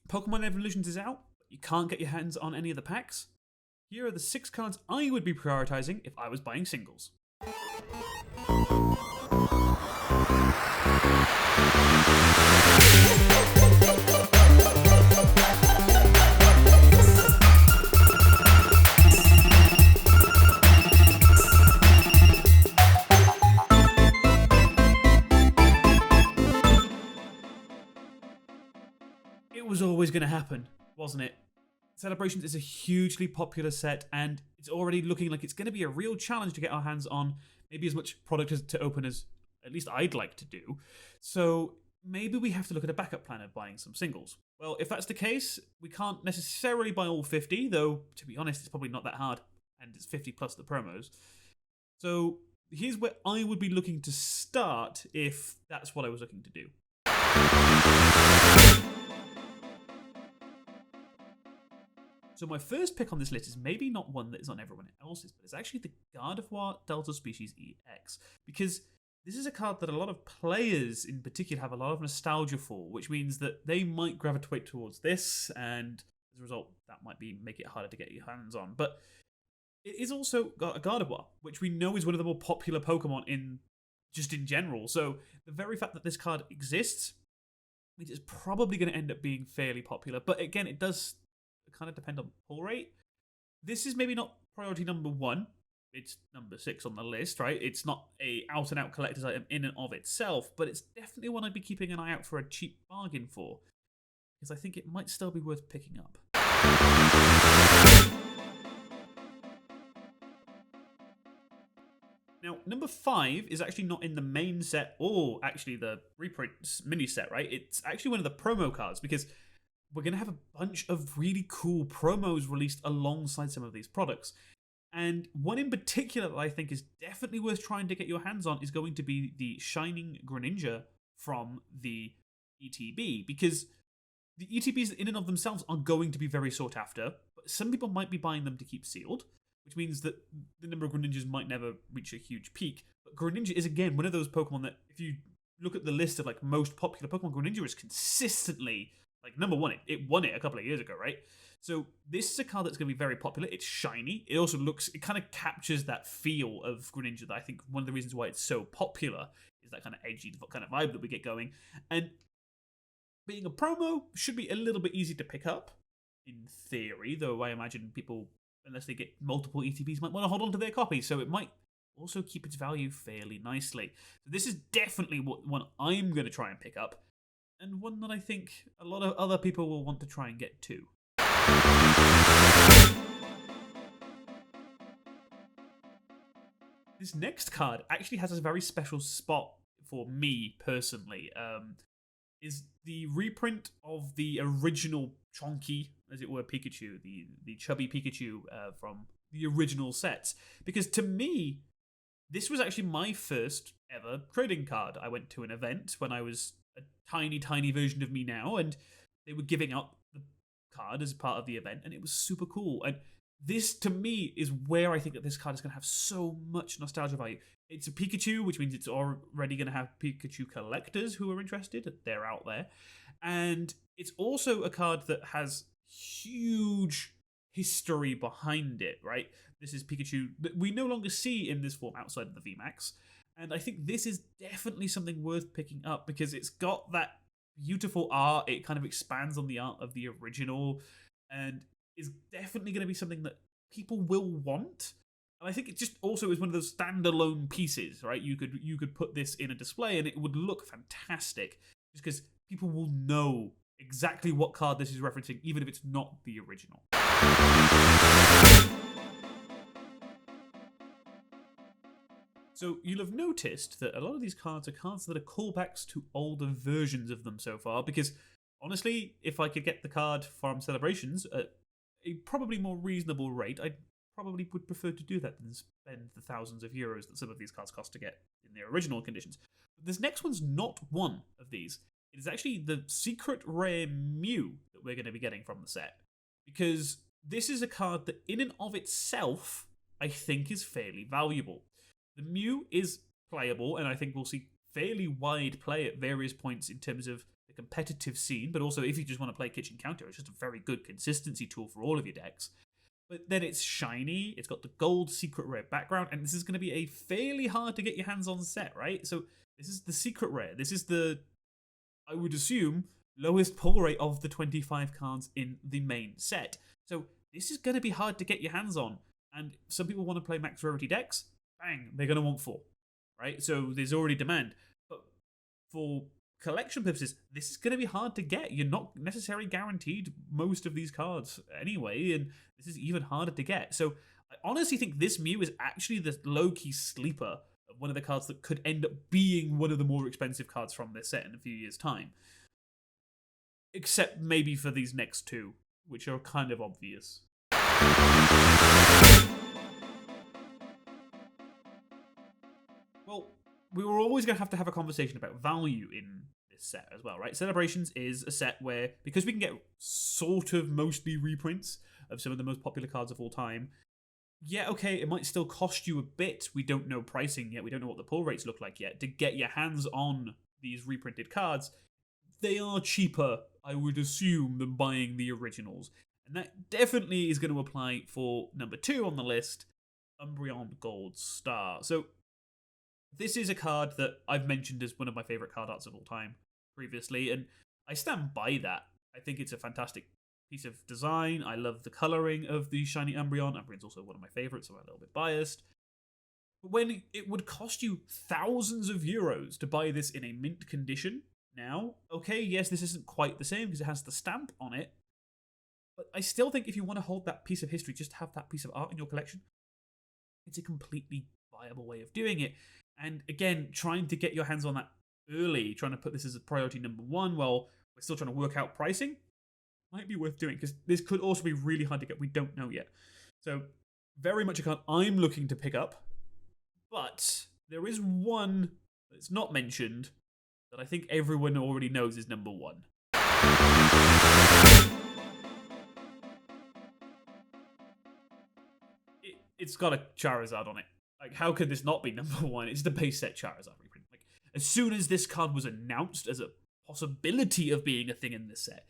Pokemon Evolutions is out, but you can't get your hands on any of the packs. Here are the 6 cards I would be prioritizing if I was buying singles. It was always going to happen, wasn't it? Celebrations is a hugely popular set, and it's already looking like it's going to be a real challenge to get our hands on maybe as much product to open as at least I'd like to do. So maybe we have to look at a backup plan of buying some singles. Well, if that's the case, we can't necessarily buy all 50, though, to be honest, it's probably not that hard, and it's 50 plus the promos. So here's where I would be looking to start if that's what I was looking to do. So my first pick on this list is maybe not one that is on everyone else's, but it's actually the Gardevoir Delta Species EX. Because this is a card that a lot of players in particular have a lot of nostalgia for, which means that they might gravitate towards this, and as a result, that might make it harder to get your hands on. But it is also got a Gardevoir, which we know is one of the more popular Pokemon in general. So the very fact that this card exists means it's probably going to end up being fairly popular. But again, it does kind of depend on pull rate. This is maybe not priority number 1. It's number 6 on the list, right? It's not a out-and-out collector's item in and of itself, but it's definitely one I'd be keeping an eye out for a cheap bargain for, because I think it might still be worth picking up. Now, number 5 is actually not in the main set, or actually the reprint mini set, right? It's actually one of the promo cards, because we're going to have a bunch of really cool promos released alongside some of these products. And one in particular that I think is definitely worth trying to get your hands on is going to be the Shining Greninja from the ETB, because the ETBs in and of themselves are going to be very sought after, but some people might be buying them to keep sealed, which means that the number of Greninjas might never reach a huge peak. But Greninja is, again, one of those Pokemon that if you look at the list of like most popular Pokemon, Greninja is consistently like number 1. It won it a couple of years ago, right? So this is a card that's going to be very popular. It's shiny. It also it kind of captures that feel of Greninja that I think one of the reasons why it's so popular is that kind of edgy kind of vibe that we get going. And being a promo should be a little bit easy to pick up in theory, though I imagine people, unless they get multiple ETBs, might want to hold on to their copy. So it might also keep its value fairly nicely. So this is definitely one I'm going to try and pick up, and one that I think a lot of other people will want to try and get too. This next card actually has a very special spot for me personally. Is the reprint of the original chonky, as it were, Pikachu, the chubby Pikachu from the original sets. Because to me, this was actually my first ever trading card. I went to an event when I was a tiny, tiny version of me now, and they were giving out the card as part of the event, and it was super cool. And this, to me, is where I think that this card is going to have so much nostalgia value. It's a Pikachu, which means it's already going to have Pikachu collectors who are interested. They're out there. And it's also a card that has huge history behind it, right? This is Pikachu that we no longer see in this form outside of the VMAX. And I think this is definitely something worth picking up because it's got that beautiful art. It kind of expands on the art of the original and is definitely going to be something that people will want. And I think it just also is one of those standalone pieces, right? You could put this in a display and it would look fantastic just because people will know exactly what card this is referencing, even if it's not the original. So you'll have noticed that a lot of these cards are cards that are callbacks to older versions of them so far, because honestly, if I could get the card from Celebrations at a probably more reasonable rate, I probably would prefer to do that than spend the thousands of euros that some of these cards cost to get in their original conditions. But this next one's not one of these. It is actually the secret rare Mew that we're going to be getting from the set, because this is a card that in and of itself I think is fairly valuable. The Mew is playable, and I think we'll see fairly wide play at various points in terms of the competitive scene, but also if you just want to play kitchen counter, it's just a very good consistency tool for all of your decks. But then it's shiny, it's got the gold secret rare background, and this is going to be a fairly hard to get your hands on set, right? So this is the secret rare. This is the, I would assume, lowest pull rate of the 25 cards in the main set. So this is going to be hard to get your hands on. And some people want to play max rarity decks. Bang, they're going to want 4, right? So there's already demand. But for collection purposes, this is going to be hard to get. You're not necessarily guaranteed most of these cards anyway, and this is even harder to get. So I honestly think this Mew is actually the low-key sleeper of one of the cards that could end up being one of the more expensive cards from this set in a few years' time. Except maybe for these next two, which are kind of obvious. Well, we were always going to have a conversation about value in this set as well, right? Celebrations is a set where, because we can get sort of mostly reprints of some of the most popular cards of all time, yeah, okay, it might still cost you a bit. We don't know pricing yet. We don't know what the pull rates look like yet. To get your hands on these reprinted cards, they are cheaper, I would assume, than buying the originals. And that definitely is going to apply for number 2 on the list, Umbreon Gold Star. So this is a card that I've mentioned as one of my favourite card arts of all time previously, and I stand by that. I think it's a fantastic piece of design. I love the colouring of the shiny Umbreon. Umbreon's also one of my favourites, so I'm a little bit biased. But when it would cost you thousands of euros to buy this in a mint condition now, okay, yes, this isn't quite the same because it has the stamp on it, but I still think if you want to hold that piece of history, just have that piece of art in your collection, it's a completely viable way of doing it. And again, trying to get your hands on that early, trying to put this as a priority number 1 while we're still trying to work out pricing, might be worth doing, because this could also be really hard to get. We don't know yet. So, very much a card I'm looking to pick up, but there is one that's not mentioned that I think everyone already knows is number 1. It's got a Charizard on it. Like, how could this not be number 1? It's the base set Charizard reprint. Like, as soon as this card was announced as a possibility of being a thing in this set,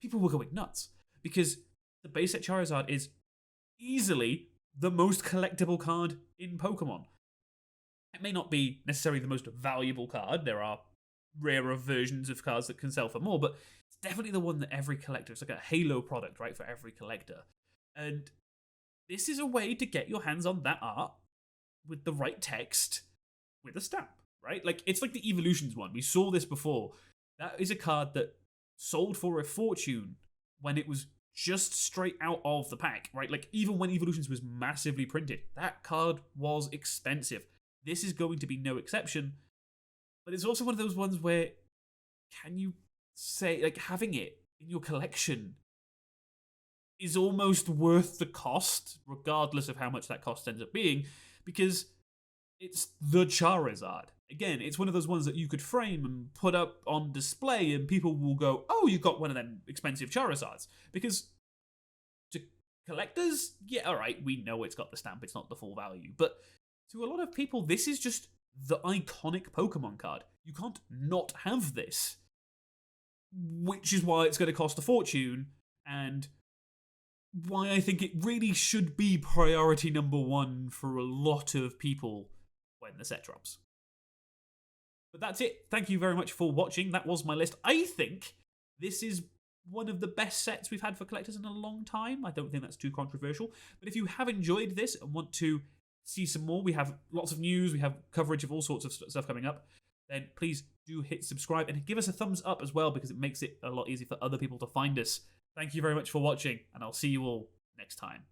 people were going nuts. Because the base set Charizard is easily the most collectible card in Pokemon. It may not be necessarily the most valuable card. There are rarer versions of cards that can sell for more, but it's definitely the one that every collector, it's like a Halo product, right, for every collector. And this is a way to get your hands on that art with the right text with a stamp, right? Like, it's like the Evolutions one. We saw this before. That is a card that sold for a fortune when it was just straight out of the pack, right? Like, even when Evolutions was massively printed, that card was expensive. This is going to be no exception. But it's also one of those ones where, can you say, like, having it in your collection is almost worth the cost, regardless of how much that cost ends up being, because it's the Charizard. Again, it's one of those ones that you could frame and put up on display, and people will go, oh, you got one of them expensive Charizards. Because to collectors, yeah, all right, we know it's got the stamp, it's not the full value. But to a lot of people, this is just the iconic Pokemon card. You can't not have this. Which is why it's going to cost a fortune, and why I think it really should be priority number 1 for a lot of people when the set drops. But that's it. Thank you very much for watching. That was my list. I think this is one of the best sets we've had for collectors in a long time. I don't think that's too controversial. But if you have enjoyed this and want to see some more, we have lots of news, we have coverage of all sorts of stuff coming up, then please do hit subscribe and give us a thumbs up as well, because it makes it a lot easier for other people to find us. Thank you very much for watching, and I'll see you all next time.